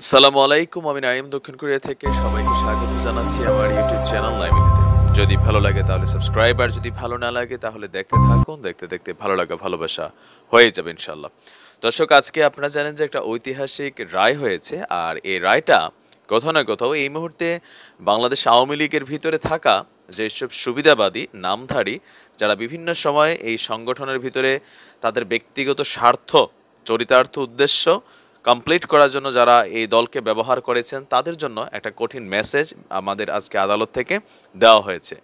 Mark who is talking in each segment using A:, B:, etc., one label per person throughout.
A: আসসালামু আলাইকুম, আমি নাইম দক্ষিণ কোরিয়া থেকে সবাইকে স্বাগত জানাচ্ছি আমার ইউটিউব চ্যানেল লাইমিলিতে। যদি ভালো লাগে তাহলে সাবস্ক্রাইব, আর যদি ভালো না লাগে তাহলে দেখতে থাকুন। দেখতে দেখতে ভালো লাগা ভালোবাসা হয়ে যাবে ইনশাল্লাহ। দর্শক, আজকে আপনারা জানেন যে একটা ঐতিহাসিক রায় হয়েছে, আর এই রায়টা কোথাও না কোথাও এই মুহূর্তে বাংলাদেশ আওয়ামী লীগের ভিতরে থাকা যেসব সুবিধাবাদী নামধারী যারা বিভিন্ন সময় এই সংগঠনের ভিতরে তাদের ব্যক্তিগত স্বার্থ, চরিতার্থ উদ্দেশ্য কমপ্লিট করার জন্য যারা এই দলকে ব্যবহার করেছেন, তাদের জন্য একটা কঠিন মেসেজ আমাদের আজকে আদালত থেকে দেওয়া হয়েছে।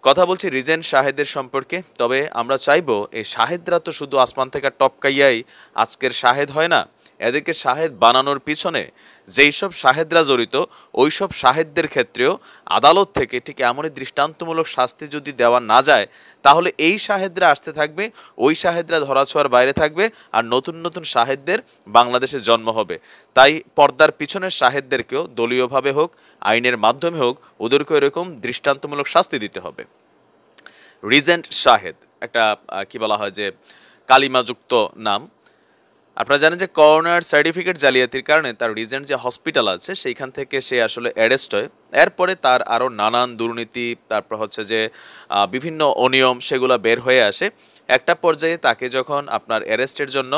A: কথা বলছি রিজেন্ট শাহেদের সম্পর্কে। তবে আমরা চাইবো এই শাহেদরা তো শুধু আসমান থেকে টপকাইয়াই আজকের শাহেদ হয় না, এদেরকে শাহেদ বানানোর পিছনে যেই সব শাহেদরা জড়িত, ওই সব শাহেদদের ক্ষেত্রেও আদালত থেকে ঠিক এমনই দৃষ্টান্তমূলক শাস্তি যদি দেওয়া না যায়, তাহলে এই শাহেদরা আসতে থাকবে, ওই শাহেদরা ধরাছোঁয়ার বাইরে থাকবে, আর নতুন নতুন শাহেদদের বাংলাদেশে জন্ম হবে। তাই পর্দার পিছনের শাহেদদেরকেও দলীয়ভাবে হোক, আইনের মাধ্যমে হোক, ওদেরকে এরকম দৃষ্টান্তমূলক শাস্তি দিতে হবে। রিজেন্ট শাহেদ একটা কি বলা হয় যে কালিমাযুক্ত নাম। আপনারা জানেন যে করোনার সার্টিফিকেট জালিয়াতির কারণে তার রিজেন্ট যে হসপিটাল আছে সেইখান থেকে সে আসলে অ্যারেস্ট হয়। এরপরে তার আরও নানান দুর্নীতি, তারপর হচ্ছে যে বিভিন্ন অনিয়ম, সেগুলো বের হয়ে আসে। একটা পর্যায়ে তাকে যখন আপনার অ্যারেস্টের জন্য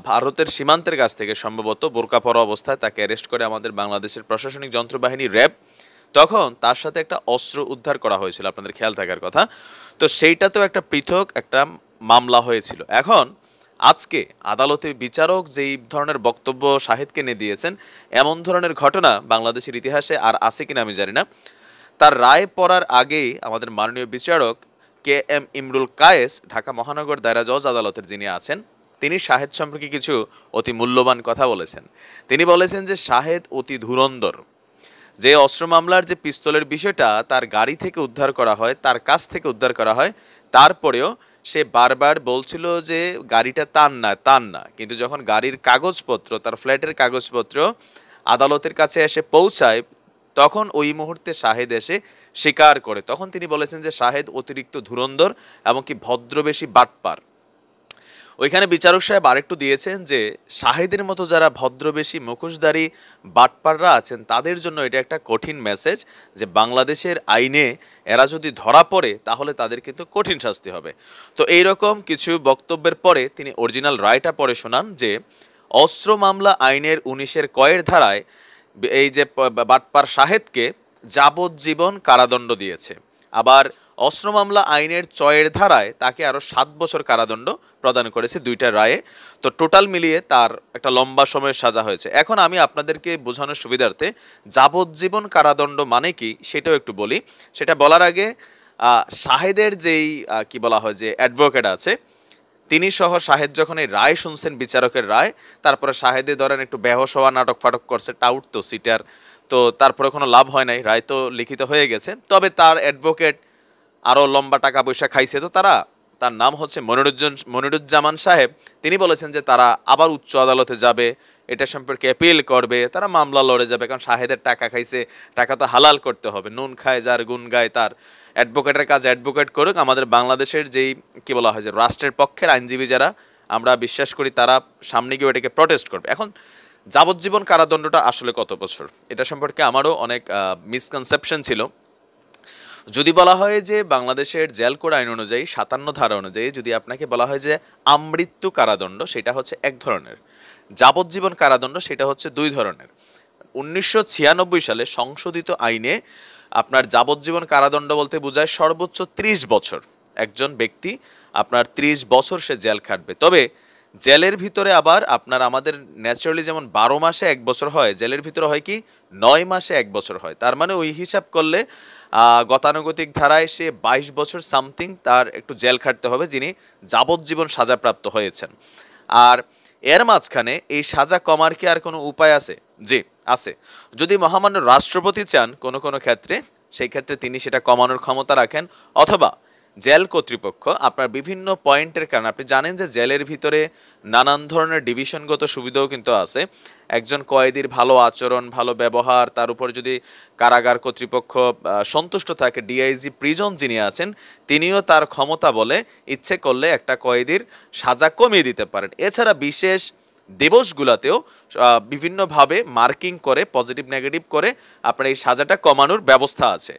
A: ভারতের সীমান্তের কাছ থেকে সম্ভবত বোরকা পরা অবস্থায় তাকে অ্যারেস্ট করে আমাদের বাংলাদেশের প্রশাসনিক যন্ত্রবাহিনী র্যাব, তখন তার সাথে একটা অস্ত্র উদ্ধার করা হয়েছিল, আপনাদের খেয়াল থাকার কথা। তো সেইটাতেও একটা পৃথক একটা মামলা হয়েছিল। এখন আজকে আদালতে বিচারক যেই ধরনের বক্তব্য শাহেদকে নিয়ে দিয়েছেন, এমন ধরনের ঘটনা বাংলাদেশের ইতিহাসে আর আছে কিনা আমি জানি না। তার রায় পড়ার আগেই আমাদের মাননীয় বিচারক কে এম ইমরুল কায়েস, ঢাকা মহানগর দায়রা জজ আদালতের যিনি আছেন, তিনি শাহেদ সম্পর্কে কিছু অতি মূল্যবান কথা বলেছেন। তিনি বলেছেন যে শাহেদ অতি ধুরন্ধর। যে অস্ত্র মামলার যে পিস্তলের বিষয়টা তার গাড়ি থেকে উদ্ধার করা হয়, তার কাছ থেকে উদ্ধার করা হয়, তারপরেও সে বারবার বলছিল যে গাড়িটা তার না, তার না। কিন্তু যখন গাড়ির কাগজপত্র, তার ফ্ল্যাটের কাগজপত্র আদালতের কাছে এসে পৌঁছায়, তখন ওই মুহূর্তে শাহেদ এসে স্বীকার করে। তখন তিনি বলেছেন যে শাহেদ অতিরিক্ত ধুরন্ধর এবং কি ভদ্রবেশী বাটপার। ওইখানে বিচারক সাহেব আরেকটু দিয়েছেন যে শাহেদের মতো যারা ভদ্রবেশী মুখোশধারী বাটপাররা আছেন, তাদের জন্য এটা একটা কঠিন মেসেজ যে বাংলাদেশের আইনে এরা যদি ধরা পড়ে তাহলে তাদের কিন্তু কঠিন শাস্তি হবে। তো এইরকম কিছু বক্তব্যের পরে তিনি অরিজিনাল রায়টা পড়ে শোনান যে অস্ত্র মামলা আইনের 19-এর কয়ের ধারায় এই যে বাটপার শাহেদকে যাবজ্জীবন কারাদণ্ড দিয়েছে। আবার অস্ত্র মামলা আইনের 6-এর ধারায় তাকে আরও 7 বছর কারাদণ্ড প্রদান করেছে দুইটা রায়ে। তো টোটাল মিলিয়ে তার একটা লম্বা সময়ের সাজা হয়েছে। এখন আমি আপনাদেরকে বোঝানোর সুবিধার্থে যাবজ্জীবন কারাদণ্ড মানে কি সেটাও একটু বলি। সেটা বলার আগে শাহেদের যেই কি বলা হয় যে অ্যাডভোকেট আছে, তিনি সহ শাহেদ যখন এই রায় শুনছেন, বিচারকের রায়, তারপরে শাহেদে ধরেন একটু বেহোশ হওয়া, নাটক ফাটক করছে, টাউট তো সিটার, তো তারপরে কোনো লাভ হয় নাই, রায় তো লিখিত হয়ে গেছে। তবে তার অ্যাডভোকেট আরও লম্বা টাকা পয়সা খাইছে, তো তার নাম হচ্ছে মনিরুজ্জামান সাহেব। তিনি বলেছেন যে তারা আবার উচ্চ আদালতে যাবে, এটা সম্পর্কে অ্যাপিল করবে, তারা মামলা লড়ে যাবে, কারণ শাহেদের টাকা খাইছে, টাকা তো হালাল করতে হবে। নুন খায় যার গুণ গায় তার। অ্যাডভোকেটের কাজ অ্যাডভোকেট করুক। আমাদের বাংলাদেশের যেই কি বলা হয় যে রাষ্ট্রের পক্ষের আইনজীবী যারা, আমরা বিশ্বাস করি তারা সামনে গিয়ে এটাকে প্রটেস্ট করবে। এখন যাবজ্জীবন কারাদণ্ডটা আসলে কত বছর, এটা সম্পর্কে আমারও অনেক মিসকনসেপশন ছিল। যদি বলা হয় যে বাংলাদেশের জেল কোড আইন অনুযায়ী 57 ধারা অনুযায়ী যদি আপনাকে বলা হয় যে আমৃত্যু কারাদণ্ড, সেটা হচ্ছে এক ধরনের, যাবজ্জীবন কারাদণ্ড সেটা হচ্ছে দুই ধরনের। 1996 সালে সংশোধিত আইনে আপনার যাবজ্জীবন কারাদণ্ড বলতে বোঝায় সর্বোচ্চ 30 বছর। একজন ব্যক্তি আপনার 30 বছর সে জেল খাটবে। তবে জেলের ভিতরে আবার আপনার আমাদের ন্যাচারালি যেমন 12 মাসে 1 বছর হয়, জেলের ভিতরে হয় কি 9 মাসে 1 বছর হয়। তার মানে ওই হিসাব করলে গতানুগতিক ধারায় সে 22 বছর সামথিং তার একটু জেল খাটতে হবে, যিনি যাবজ্জীবন সাজাপ্রাপ্ত হয়েছেন। আর এর মাঝখানে এই সাজা কমার কি আর কোনো উপায় আছে? জি আছে। যদি মহামান্য রাষ্ট্রপতি চান কোনো কোনো ক্ষেত্রে, সেই ক্ষেত্রে তিনি সেটা কমানোর ক্ষমতা রাখেন, অথবা জেল কর্তৃপক্ষ আপনার বিভিন্ন পয়েন্টের কারণে, আপনি জানেন যে জেলের ভিতরে নানান ধরনের ডিভিশনগত সুবিধাও কিন্তু আছে। একজন কয়েদির ভালো আচরণ, ভালো ব্যবহার, তার উপর যদি কারাগার কর্তৃপক্ষ সন্তুষ্ট থাকে, ডিআইজি প্রিজন যিনি আছেন তিনিও তার ক্ষমতা বলে ইচ্ছে করলে একটা কয়েদির সাজা কমিয়ে দিতে পারেন। এছাড়া বিশেষ দিবসগুলোতেও বিভিন্নভাবে মার্কিং করে পজিটিভ নেগেটিভ করে আপনার এই সাজাটা কমানোর ব্যবস্থা আছে।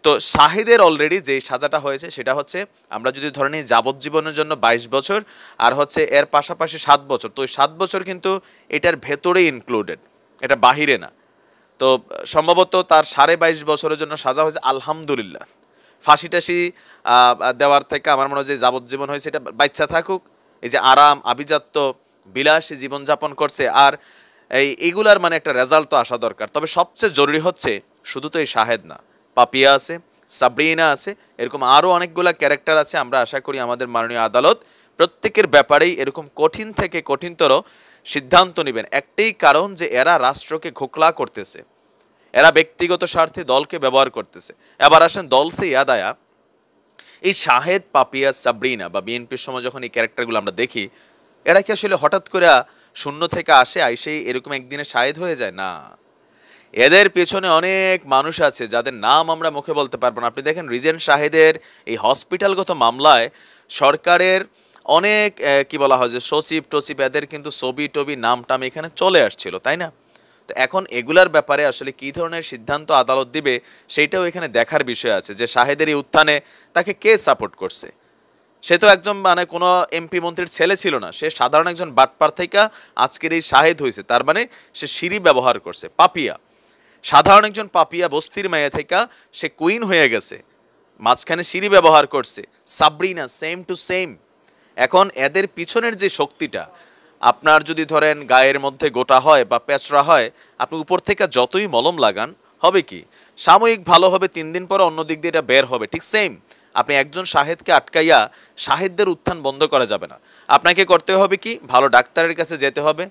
A: তো শাহেদের অলরেডি যে সাজাটা হয়েছে সেটা হচ্ছে, আমরা যদি ধরে নিই যাবজ্জীবনের জন্য 22 বছর আর হচ্ছে এর পাশাপাশি 7 বছর, তো ওই 7 বছর কিন্তু এটার ভেতরে ইনক্লুডেড, এটা বাহিরে না। তো সম্ভবত তার 22.5 বছরের জন্য সাজা হয়েছে, আলহামদুলিল্লাহ। ফাঁসি টাসি দেওয়ার থেকে আমার মনে হয় যে যাবজ্জীবন হয়েছে, এটা বাচ্চা থাকুক, এই যে আরাম আভিজাত্য বিলাসী জীবনযাপন করছে, আর এইগুলার মানে একটা রেজাল্ট তো আসা দরকার। তবে সবচেয়ে জরুরি হচ্ছে শুধু তো এই শাহেদ না, পাপিয়া আছে, সাবরিনা আছে, এরকম আরও অনেকগুলা ক্যারেক্টার আছে। আমরা আশা করি আমাদের মাননীয় আদালত প্রত্যেকের ব্যাপারেই এরকম কঠিন থেকে কঠিনতর সিদ্ধান্ত নেবেন। একটাই কারণ যে এরা রাষ্ট্রকে ঘোকলা করতেছে, এরা ব্যক্তিগত স্বার্থে দলকে ব্যবহার করতেছে। এবার আসেন দল সে ইয়াদ আয়া, এই শাহেদ, পাপিয়া, সাবরিনা বা বিএনপির সময় যখন এই ক্যারেক্টারগুলো আমরা দেখি, এরা কি আসলে হঠাৎ করে শূন্য থেকে আসে, আইসেই এরকম একদিনে শাহেদ হয়ে যায়? না, এদের পেছনে অনেক মানুষ আছে যাদের নাম আমরা মুখে বলতে পারবো না। আপনি দেখেন রিজেন্ট শাহেদের এই হসপিটালগত মামলায় সরকারের অনেক কি বলা হয় যে সচিব টচিব, এদের কিন্তু ছবি টবি নাম টাম এখানে চলে আসছিল, তাই না? তো এখন এগুলার ব্যাপারে আসলে কী ধরনের সিদ্ধান্ত আদালত দিবে সেইটাও এখানে দেখার বিষয় আছে, যে শাহেদের এই উত্থানে তাকে কে সাপোর্ট করছে। সে তো একজন মানে কোনো এমপি মন্ত্রীর ছেলে ছিল না, সে সাধারণ একজন বাটপার থেকে আজকের এই শাহেদ হয়েছে। তার মানে সে সিঁড়ি ব্যবহার করছে, পাপিয়া সাধারণ একজন পাপিয়া বস্তির মেয়ে থেকে সে কুইন হয়ে গেছে, মাঝখানে সিঁড়ি ব্যবহার করছে। Sabrina same to same. এখন এদের পিছনের যে শক্তিটা, আপনার যদি ধরেন গায়ের মধ্যে গোটা হয় বা পেঁচড়া হয়, আপনি উপর থেকে যতই মলম লাগান হবে কি, সাময়িক ভালো হবে, 3 দিন পরে অন্য দিক দিয়ে এটা বের হবে। ঠিক সেম, আপনি একজন শাহেদকে আটকাইয়া শাহেদদের উত্থান বন্ধ করা যাবে না। আপনাকে করতে হবে কি, ভালো ডাক্তারের কাছে যেতে হবে,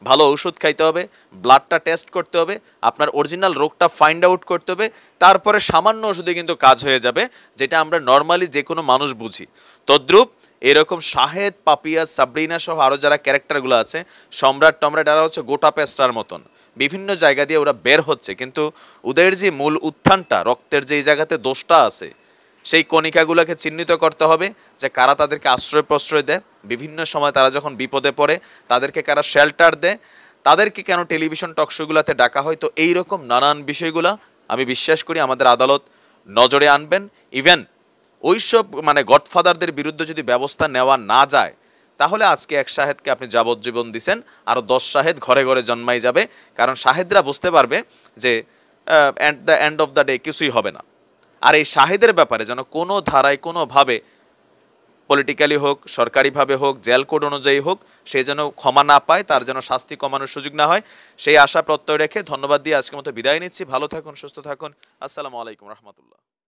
A: ভালো ওষুধ খাইতে হবে, ব্লাডটা টেস্ট করতে হবে, আপনার অরিজিনাল রোগটা ফাইন্ড আউট করতে হবে, তারপরে সামান্য ওষুধে কিন্তু কাজ হয়ে যাবে, যেটা আমরা নর্মালি যে কোনো মানুষ বুঝি। তদ্রূপ এরকম শাহেদ, পাপিয়া, সাবরিনা সহ আরও যারা ক্যারেক্টারগুলো আছে, সম্রাট টমরাট, এরা হচ্ছে গোটা পেস্টার মতন বিভিন্ন জায়গা দিয়ে ওরা বের হচ্ছে, কিন্তু ওদের যে মূল উত্থানটা, রক্তের যেই জায়গাতে দোষটা আছে, সেই কণিকাগুলোকে চিহ্নিত করতে হবে, যে কারা তাদেরকে আশ্রয় প্রশ্রয় দেয়, বিভিন্ন সময় তারা যখন বিপদে পড়ে তাদেরকে কারা শেল্টার দেয়, তাদেরকে কেন টেলিভিশন টকশোগুলোতে ডাকা হয়। তো এইরকম নানান বিষয়গুলো আমি বিশ্বাস করি আমাদের আদালত নজরে আনবেন। ইভেন ওইসব মানে গডফাদারদের বিরুদ্ধে যদি ব্যবস্থা নেওয়া না যায়, তাহলে আজকে এক শাহেদকে আপনি যাবজ্জীবন দিছেন, আরও 10 শাহেদ ঘরে ঘরে জন্মাই যাবে। কারণ শাহেদরা বুঝতে পারবে যে at the end of the day কিছুই হবে না। আর এই শাহেদের ব্যাপারে যেন কোনো ধারায় কোনোভাবে, পলিটিক্যালি হোক, সরকারিভাবে হোক, জেল কোড অনুযায়ী হোক, সে যেন ক্ষমা না পায়, তার যেন শাস্তি কমানোর সুযোগ না হয়, সেই আশা প্রত্যয় রেখে ধন্যবাদ দিয়ে আজকের মতো বিদায় নিচ্ছি। ভালো থাকুন, সুস্থ থাকুন। আসসালামু আলাইকুম রহমতুল্লাহ।